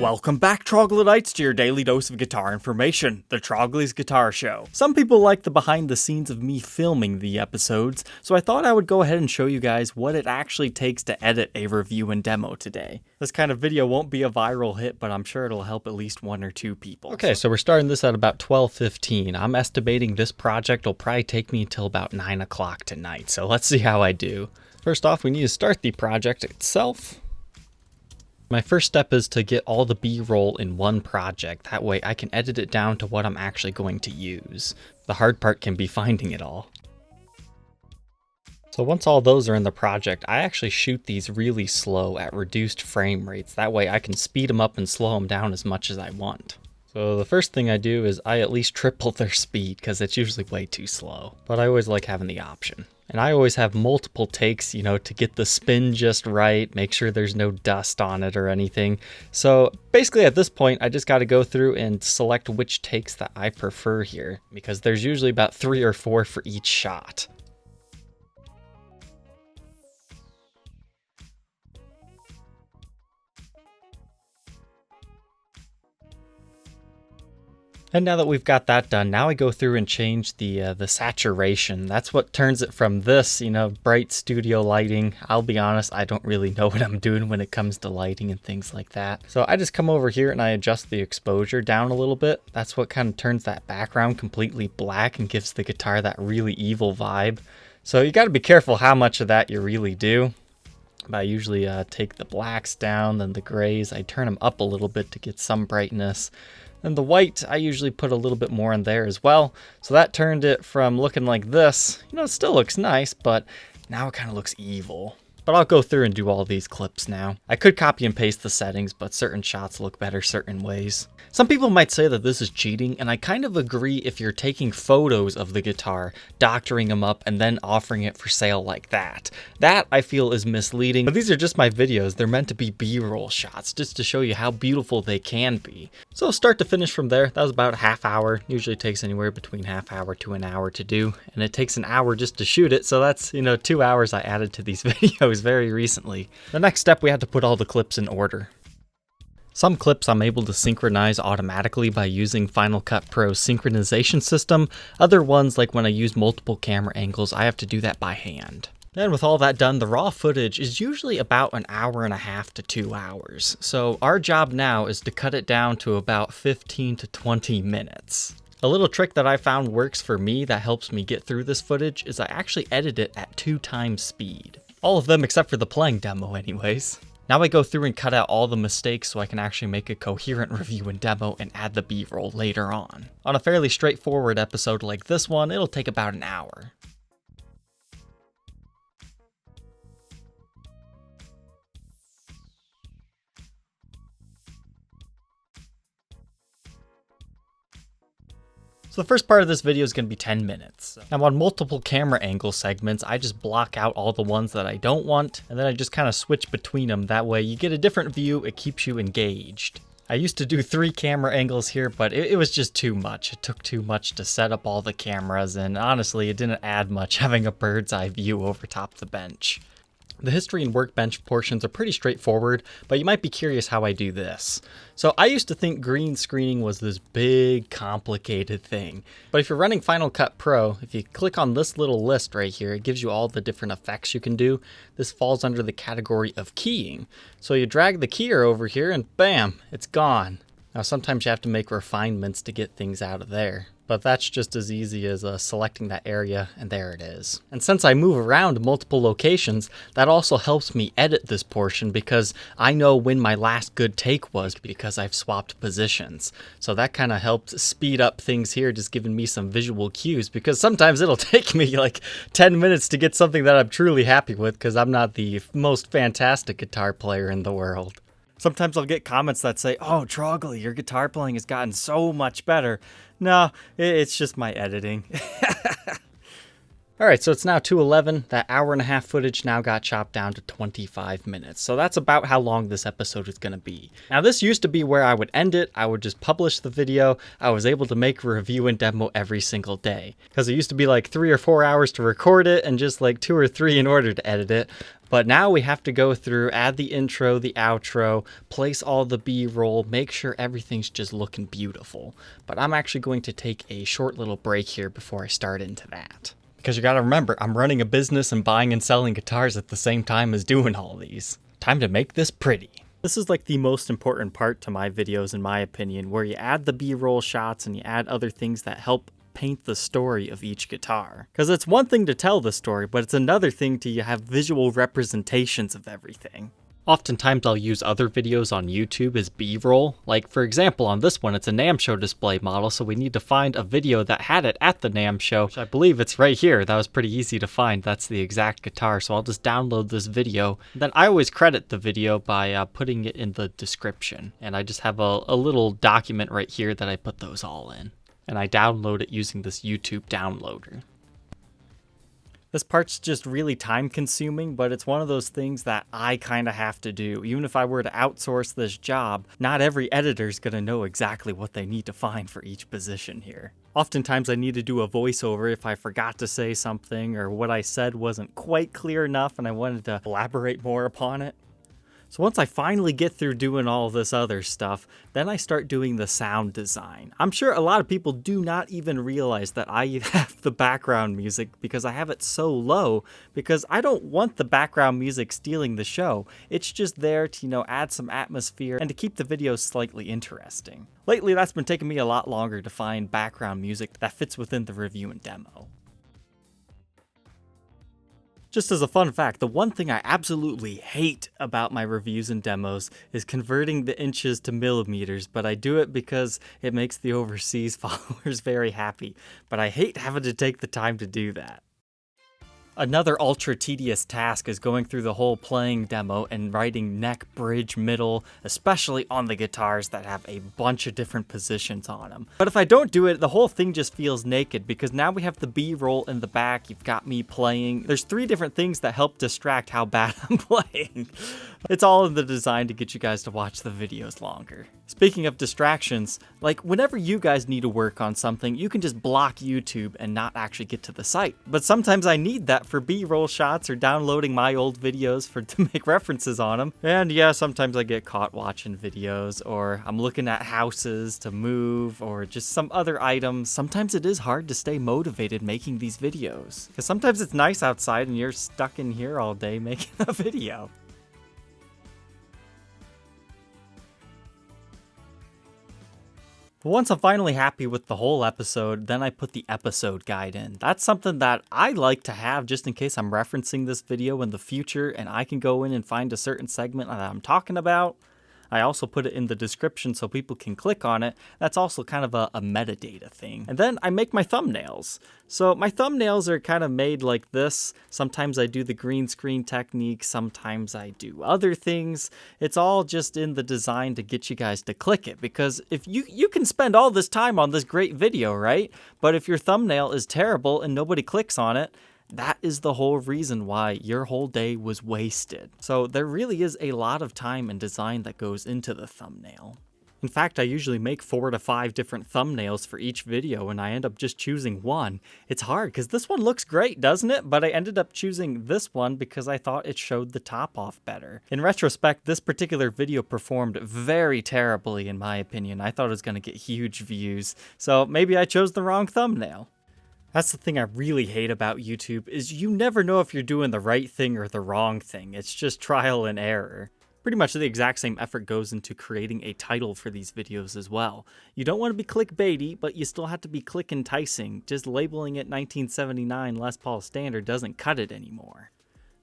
Welcome back, Troglodytes, to your daily dose of guitar information, the Trogly's Guitar Show. Some people like the behind the scenes of me filming the episodes, so I thought I would go ahead and show you guys what it actually takes to edit a review and demo today. This kind of video won't be a viral hit, but I'm sure it'll help at least one or two people. Okay, so we're starting this at about 12:15. I'm estimating this project will probably take me until about 9 o'clock tonight, so let's see how I do. First off, we need to start the project itself. My first step is to get all the B-roll in one project. That way I can edit it down to what I'm actually going to use. The hard part can be finding it all. So once all those are in the project, I actually shoot these really slow at reduced frame rates. That way I can speed them up and slow them down as much as I want. So the first thing I do is I at least triple their speed because it's usually way too slow. But I always like having the option. And I always have multiple takes, to get the spin just right, make sure there's no dust on it or anything. So basically at this point, I just got to go through and select which takes that I prefer here, because there's usually about 3 or 4 for each shot. And now that we've got that done, now I go through and change the saturation. That's what turns it from this, bright studio lighting. I'll be honest, I don't really know what I'm doing when it comes to lighting and things like that. So I just come over here and I adjust the exposure down a little bit. That's what kind of turns that background completely black and gives the guitar that really evil vibe. So you got to be careful how much of that you really do. But I usually take the blacks down, then the grays. I turn them up a little bit to get some brightness. And the white, I usually put a little bit more in there as well. So that turned it from looking like this. It still looks nice, but now it kind of looks evil. But I'll go through and do all these clips now. I could copy and paste the settings, but certain shots look better certain ways. Some people might say that this is cheating, and I kind of agree if you're taking photos of the guitar, doctoring them up, and then offering it for sale like that. That, I feel, is misleading. But these are just my videos. They're meant to be B-roll shots, just to show you how beautiful they can be. So start to finish from there, that was about a half hour. Usually takes anywhere between half hour to an hour to do, and it takes an hour just to shoot it, so that's, 2 hours I added to these videos very recently. The next step, we had to put all the clips in order. Some clips I'm able to synchronize automatically by using Final Cut Pro's synchronization system. Other ones, like when I use multiple camera angles, I have to do that by hand. And with all that done, the raw footage is usually about an hour and a half to 2 hours. So our job now is to cut it down to about 15 to 20 minutes. A little trick that I found works for me that helps me get through this footage is I actually edit it at 2 times speed. All of them except for the playing demo anyways. Now I go through and cut out all the mistakes so I can actually make a coherent review and demo and add the B-roll later on. On a fairly straightforward episode like this one, it'll take about an hour. So the first part of this video is going to be 10 minutes. Now on multiple camera angle segments, I just block out all the ones that I don't want, and then I just kind of switch between them. That way you get a different view, it keeps you engaged. I used to do 3 camera angles here, but it was just too much. It took too much to set up all the cameras, and honestly, it didn't add much having a bird's eye view over top the bench. The history and workbench portions are pretty straightforward, but you might be curious how I do this. So I used to think green screening was this big, complicated thing. But if you're running Final Cut Pro, if you click on this little list right here, it gives you all the different effects you can do. This falls under the category of keying. So you drag the keyer over here and bam, it's gone. Now sometimes you have to make refinements to get things out of there. But that's just as easy as selecting that area, and there it is. And since I move around multiple locations, that also helps me edit this portion because I know when my last good take was because I've swapped positions. So that kind of helped speed up things here, just giving me some visual cues, because sometimes it'll take me like 10 minutes to get something that I'm truly happy with because I'm not the most fantastic guitar player in the world. Sometimes I'll get comments that say, "Oh, Trogly, your guitar playing has gotten so much better." No, it's just my editing. Alright, so it's now 2:11. That hour and a half footage now got chopped down to 25 minutes. So that's about how long this episode is going to be. Now this used to be where I would end it. I would just publish the video. I was able to make a review and demo every single day. Because it used to be like 3 or 4 hours to record it and just like 2 or 3 in order to edit it. But now we have to go through, add the intro, the outro, place all the B-roll, make sure everything's just looking beautiful. But I'm actually going to take a short little break here before I start into that. Because you gotta remember, I'm running a business and buying and selling guitars at the same time as doing all these. Time to make this pretty. This is like the most important part to my videos in my opinion, where you add the B-roll shots and you add other things that help paint the story of each guitar. Because it's one thing to tell the story, but it's another thing to have visual representations of everything. Oftentimes I'll use other videos on YouTube as B-roll. Like for example on this one it's a NAMM show display model, so we need to find a video that had it at the NAMM show, which I believe it's right here. That was pretty easy to find. That's the exact guitar, so I'll just download this video. Then I always credit the video by putting it in the description, and I just have a little document right here that I put those all in. And I download it using this YouTube downloader. This part's just really time consuming, but it's one of those things that I kind of have to do. Even if I were to outsource this job, not every editor's gonna know exactly what they need to find for each position here. Oftentimes I need to do a voiceover if I forgot to say something or what I said wasn't quite clear enough and I wanted to elaborate more upon it. So once I finally get through doing all this other stuff, then I start doing the sound design. I'm sure a lot of people do not even realize that I have the background music because I have it so low, because I don't want the background music stealing the show. It's just there to, add some atmosphere and to keep the video slightly interesting. Lately, that's been taking me a lot longer to find background music that fits within the review and demo. Just as a fun fact, the one thing I absolutely hate about my reviews and demos is converting the inches to millimeters, but I do it because it makes the overseas followers very happy. But I hate having to take the time to do that. Another ultra tedious task is going through the whole playing demo and writing neck, bridge, middle, especially on the guitars that have a bunch of different positions on them. But if I don't do it, the whole thing just feels naked because now we have the B-roll in the back, you've got me playing. There's 3 different things that help distract how bad I'm playing. It's all in the design to get you guys to watch the videos longer. Speaking of distractions, like whenever you guys need to work on something, you can just block YouTube and not actually get to the site. But sometimes I need that for B-roll shots or downloading my old videos to make references on them. And yeah, sometimes I get caught watching videos, or I'm looking at houses to move, or just some other items. Sometimes it is hard to stay motivated making these videos, because sometimes it's nice outside and you're stuck in here all day making a video. But once I'm finally happy with the whole episode, then I put the episode guide in. That's something that I like to have just in case I'm referencing this video in the future and I can go in and find a certain segment that I'm talking about. I also put it in the description so people can click on it. That's also kind of a metadata thing. And then I make my thumbnails. So my thumbnails are kind of made like this. Sometimes I do the green screen technique. Sometimes I do other things. It's all just in the design to get you guys to click it. Because if you can spend all this time on this great video, right? But if your thumbnail is terrible and nobody clicks on it, that is the whole reason why your whole day was wasted. So there really is a lot of time and design that goes into the thumbnail. In fact, I usually make 4 to 5 different thumbnails for each video and I end up just choosing one. It's hard because this one looks great, doesn't it? But I ended up choosing this one because I thought it showed the top off better. In retrospect, this particular video performed very terribly in my opinion. I thought it was going to get huge views, so maybe I chose the wrong thumbnail. That's the thing I really hate about YouTube, is you never know if you're doing the right thing or the wrong thing. It's just trial and error. Pretty much the exact same effort goes into creating a title for these videos as well. You don't want to be clickbaity, but you still have to be click enticing. Just labeling it 1979 Les Paul Standard doesn't cut it anymore.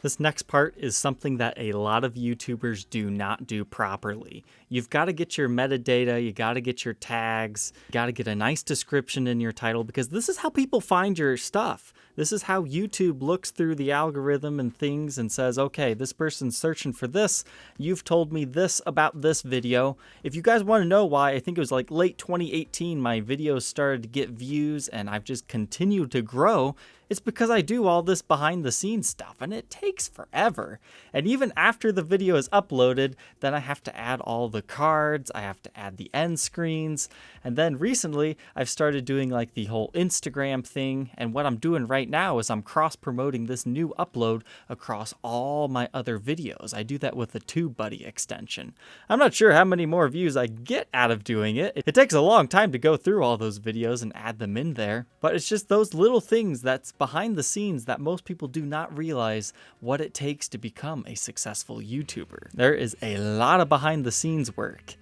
This next part is something that a lot of YouTubers do not do properly. You've got to get your metadata, you got to get your tags, you got to get a nice description in your title, because this is how people find your stuff. This is how YouTube looks through the algorithm and things and says, okay, this person's searching for this. You've told me this about this video. If you guys want to know why, I think it was like late 2018, my videos started to get views and I've just continued to grow. It's because I do all this behind the scenes stuff and it takes forever. And even after the video is uploaded, then I have to add all the cards, I have to add the end screens. And then recently I've started doing like the whole Instagram thing. And what I'm doing right now is I'm cross promoting this new upload across all my other videos. I do that with the TubeBuddy extension. I'm not sure how many more views I get out of doing it. It takes a long time to go through all those videos and add them in there, but it's just those little things that's behind the scenes that most people do not realize what it takes to become a successful YouTuber. There is a lot of behind the scenes work.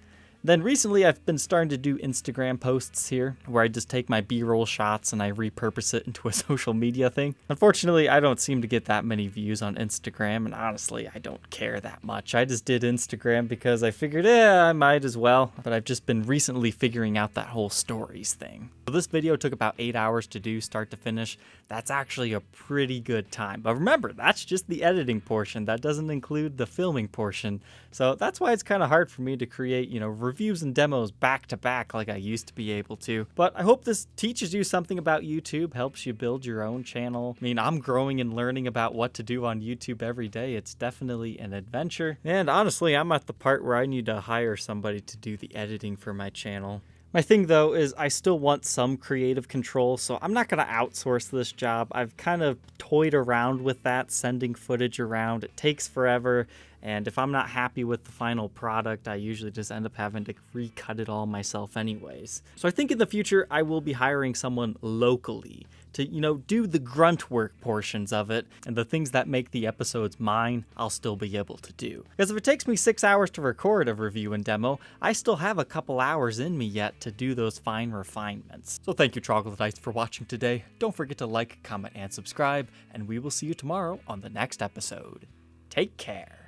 Then recently I've been starting to do Instagram posts here where I just take my B-roll shots and I repurpose it into a social media thing. Unfortunately, I don't seem to get that many views on Instagram, and honestly, I don't care that much. I just did Instagram because I figured, I might as well, but I've just been recently figuring out that whole stories thing. So this video took about 8 hours to do start to finish. That's actually a pretty good time. But remember, that's just the editing portion. That doesn't include the filming portion. So that's why it's kind of hard for me to create, reviews and demos back to back like I used to be able to. But I hope this teaches you something about YouTube, helps you build your own channel. I mean, I'm growing and learning about what to do on YouTube every day. It's definitely an adventure. And honestly, I'm at the part where I need to hire somebody to do the editing for my channel. My thing, though, is I still want some creative control, so I'm not going to outsource this job. I've kind of toyed around with that, sending footage around. It takes forever, and if I'm not happy with the final product, I usually just end up having to recut it all myself anyways. So I think in the future, I will be hiring someone locally to, do the grunt work portions of it, and the things that make the episodes mine, I'll still be able to do. Because if it takes me 6 hours to record a review and demo, I still have a couple hours in me yet to do those fine refinements. So thank you, Troglodytes, for watching today. Don't forget to like, comment, and subscribe, and we will see you tomorrow on the next episode. Take care.